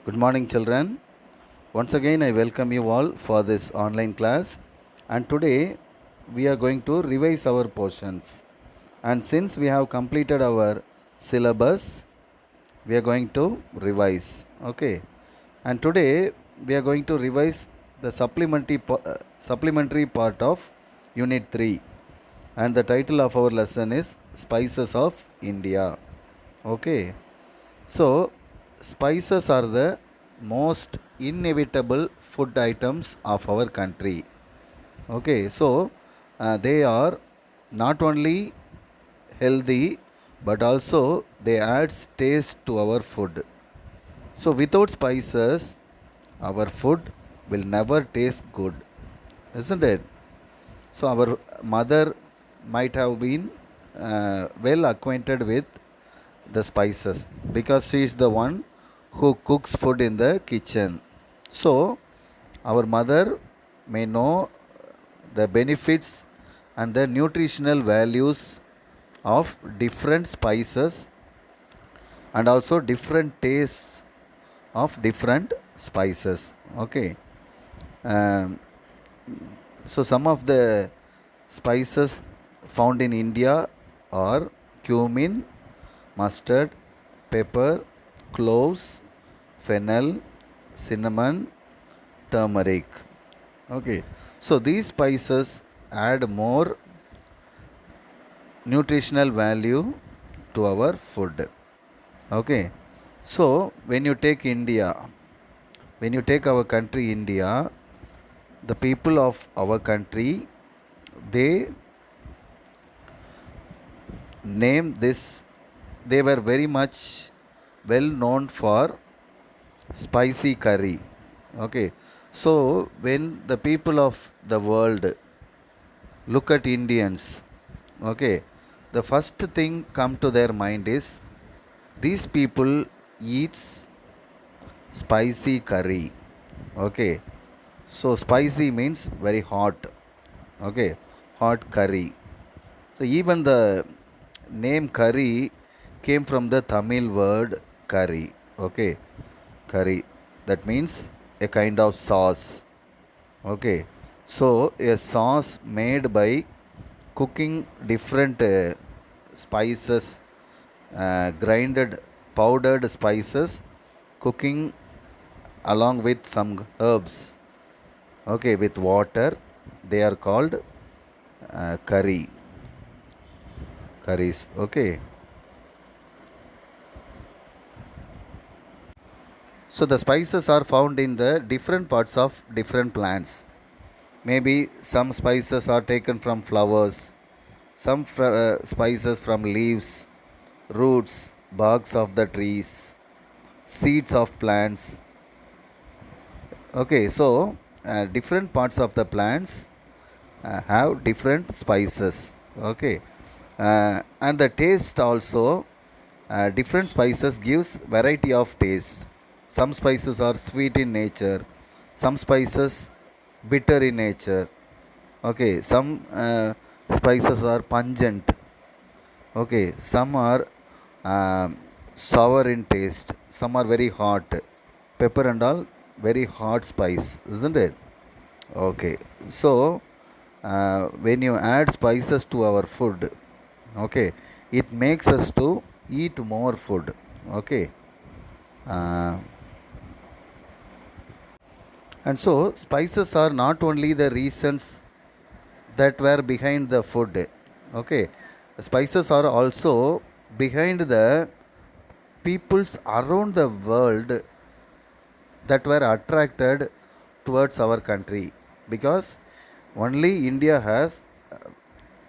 Good morning, children. Once again, I welcome you all for this online class. And today, we are going to revise our portions. And since we have completed our syllabus, we are going to revise. Okay. And today, we are going to revise the supplementary part of Unit 3. And the title of our lesson is Spices of India. Okay. So, spices are the most inevitable food items of our country. Okay, so they are not only healthy but also they add taste to our food. So, without spices, our food will never taste good, isn't it? So, our mother might have been well acquainted with the spices because she is the one who cooks food in the kitchen. So, our mother may know the benefits and the nutritional values of different spices and also different tastes of different spices. Okay. Um, so, some of the spices found in India are cumin, mustard, pepper, cloves, fennel, cinnamon, turmeric. Okay, so these spices add more nutritional value to our food. Okay, so when you take our country India, the people of our country they name this. They were very much well known for spicy curry. Okay, so when the people of the world look at Indians, okay, the first thing come to their mind is these people eats spicy curry. Okay, so spicy means very hot. Okay, hot curry. So even the name curry came from the Tamil word curry. Okay, curry. That means a kind of sauce. Okay, so a sauce made by cooking different spices, grinded, powdered spices, cooking along with some herbs. Okay, with water, they are called curries. Okay, so the spices are found in the different parts of different plants. Maybe some spices are taken from flowers, some spices from leaves, roots, barks of the trees, seeds of plants. Okay, so different parts of the plants have different spices. Okay, and the taste also, different spices gives variety of taste. Some spices are sweet in nature, some spices bitter in nature. Okay, some spices are pungent. Okay, some are sour in taste, some are very hot. Pepper and all, very hot spice, isn't it? Okay, so when you add spices to our food, okay, it makes us to eat more food. Okay, uh, and so spices are not only the reasons that were behind the food. Okay, spices are also behind the peoples around the world that were attracted towards our country because only India has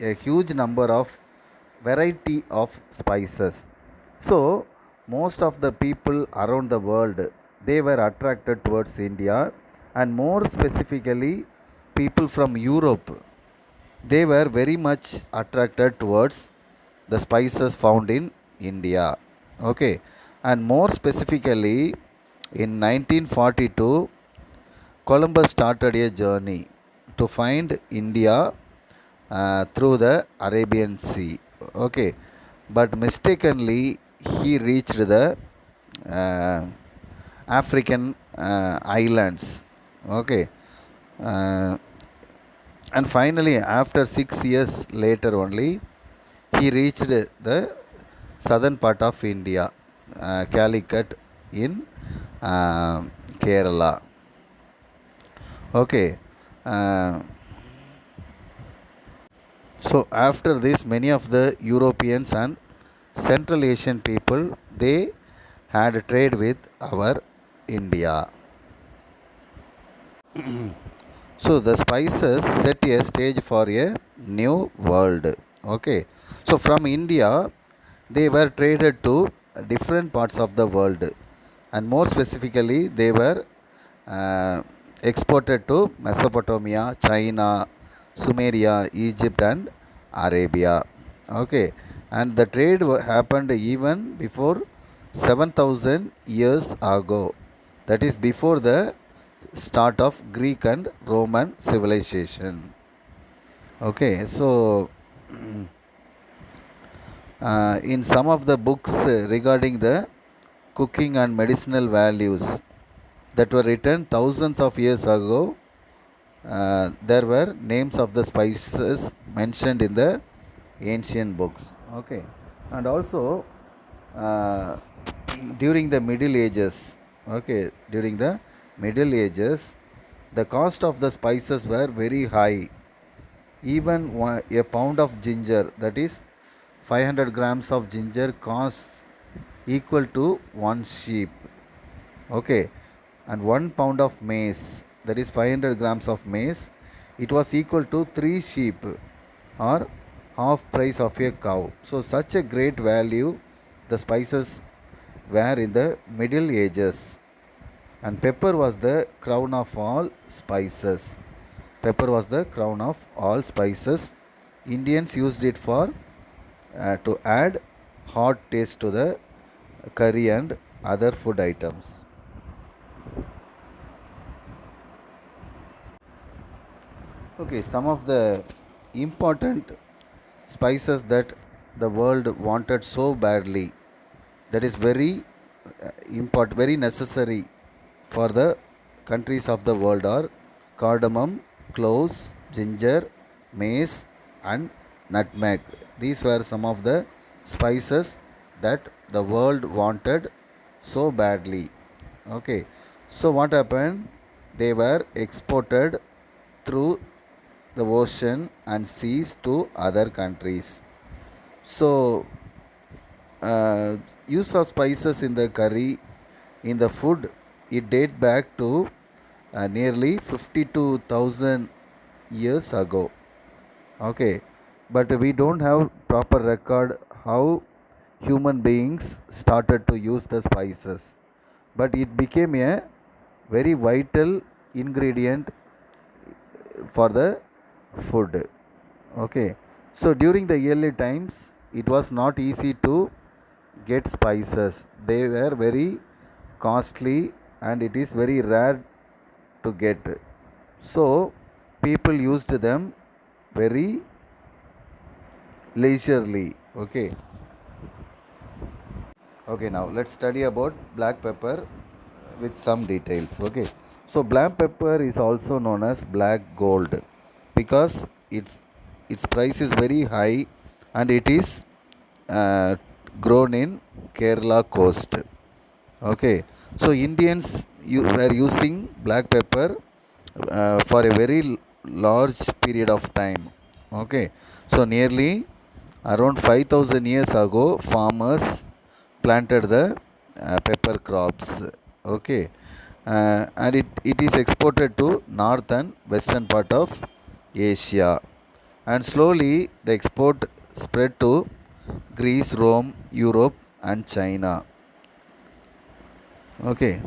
a huge number of variety of spices. So most of the people around the world they were attracted towards India, and more specifically people from Europe they were very much attracted towards the spices found in India. Okay, and more specifically, in 1942, Columbus started a journey to find India through the Arabian Sea. Okay, but mistakenly he reached the uh, African islands. Okay. Uh, and finally, after 6 years later only, he reached the southern part of India, Calicut in uh, Kerala. Okay. Uh, so after this, many of the Europeans and Central Asian people they had trade with our India. So the spices set a stage for a new world. Okay. So from India, they were traded to different parts of the world, and more specifically, they were uh, exported to Mesopotamia, China, Sumeria, Egypt, and Arabia. Okay, and the trade happened even before 7,000 years ago. That is before the start of Greek and Roman civilization. Okay, so in some of the books regarding the cooking and medicinal values that were written thousands of years ago, there were names of the spices mentioned in the ancient books. Okay, and also uh, during the Middle Ages, okay, during the Middle Ages, the cost of the spices were very high. Even a pound of ginger, that is 500 grams of ginger, costs equal to one sheep. Okay, and 1 pound of maize, that is 500 grams of maize, it was equal to three sheep or half price of a cow. So such a great value the spices were in the Middle Ages. And pepper was the crown of all spices. Pepper was the crown of all spices. Indians used it for to add hot taste to the curry and other food items. Okay, some of the important spices that the world wanted so badly, that is very important, very necessary for the countries of the world are cardamom, cloves, ginger, mace, and nutmeg. These were some of the spices that the world wanted so badly. Okay, so what happened? They were exported through the ocean and seas to other countries. So, use of spices in the curry, in the food, it date back to nearly 52,000 years ago. Okay, but we don't have proper record how human beings started to use the spices, but it became a very vital ingredient for the food. Okay, so during the early times, it was not easy to get spices. They were very costly and it is very rare to get. So, people used them very leisurely. Okay, okay, now let's study about black pepper with some details. Okay, so black pepper is also known as black gold because its price is very high and it is uh, grown in Kerala coast. Okay, so Indians were using black pepper for a very large period of time. Okay, so nearly around 5,000 years ago, farmers planted the pepper crops. Okay, and it is exported to north and western part of Asia, and slowly the export spread to Greece, Rome, Europe, and China. Okay,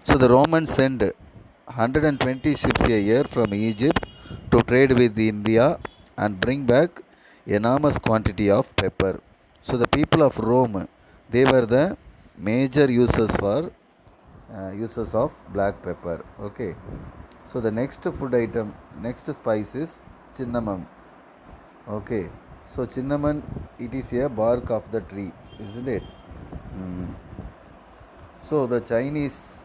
so the Romans sent 120 ships a year from Egypt to trade with India and bring back enormous quantity of pepper. So the people of Rome, they were the major users of black pepper. Okay. So the next food item, next spice is cinnamon. Okay. So cinnamon, it is a bark of the tree, isn't it? Mm. So the Chinese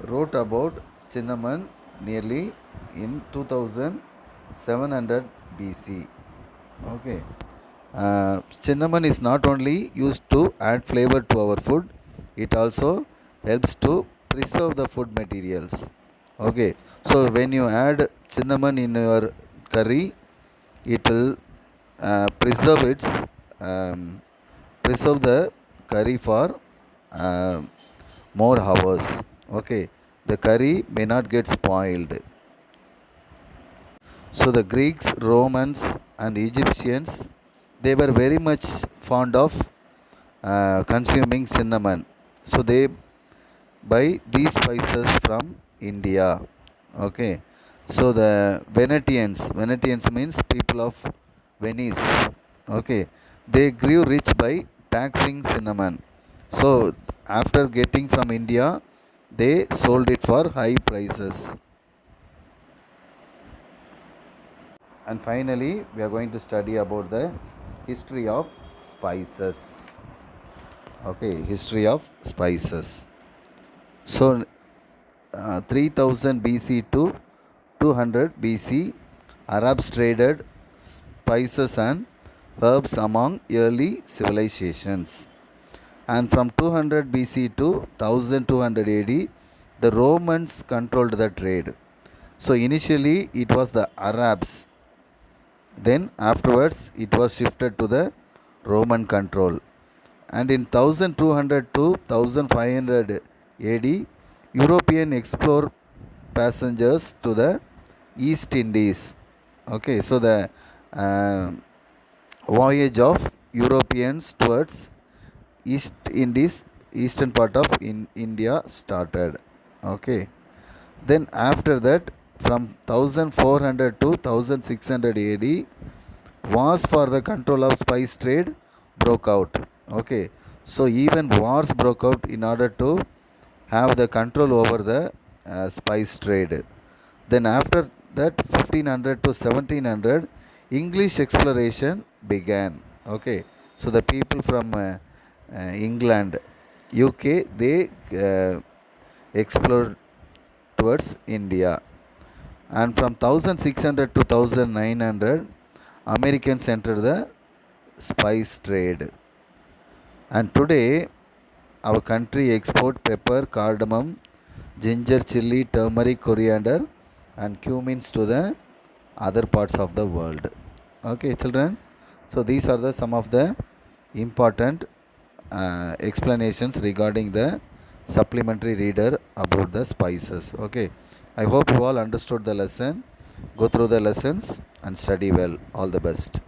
wrote about cinnamon nearly in 2700 BC. Okay. Cinnamon is not only used to add flavor to our food, it also helps to preserve the food materials. Okay. So when you add cinnamon in your curry, it will preserve its preserve the curry for uh, more hours. Okay, the curry may not get spoiled. So the Greeks, Romans, and Egyptians, they were very much fond of consuming cinnamon. So they buy these spices from India. Okay. So the Venetians means people of Venice. Okay. They grew rich by taxing cinnamon. So after getting from India, they sold it for high prices. And finally, we are going to study about the history of spices. Okay, history of spices. So 3000 BC to 200 BC, Arabs traded spices and herbs among early civilizations. And from 200 BC to 1200 AD, the Romans controlled the trade. So initially it was the Arabs, then afterwards it was shifted to the Roman control. And in 1200 to 1500 AD, European explorer passengers to the East Indies. Okay, so the uh, voyage of Europeans towards East Indies, eastern part of India started. Okay, then after that, from 1400 to 1600 AD, wars for the control of spice trade broke out. Okay, so even wars broke out in order to have the control over the spice trade. Then after that, 1500 to 1700, English exploration began. Okay, so the people from England, UK, they explored towards India. And from 1600 to 1900, Americans entered the spice trade. And today, our country export pepper, cardamom, ginger, chili, turmeric, coriander, and cumins to the other parts of the world. Okay, children. So these are the some of the important explanations regarding the supplementary reader about the spices. Okay, I hope you all understood the lesson. Go through the lessons and study well. All the best.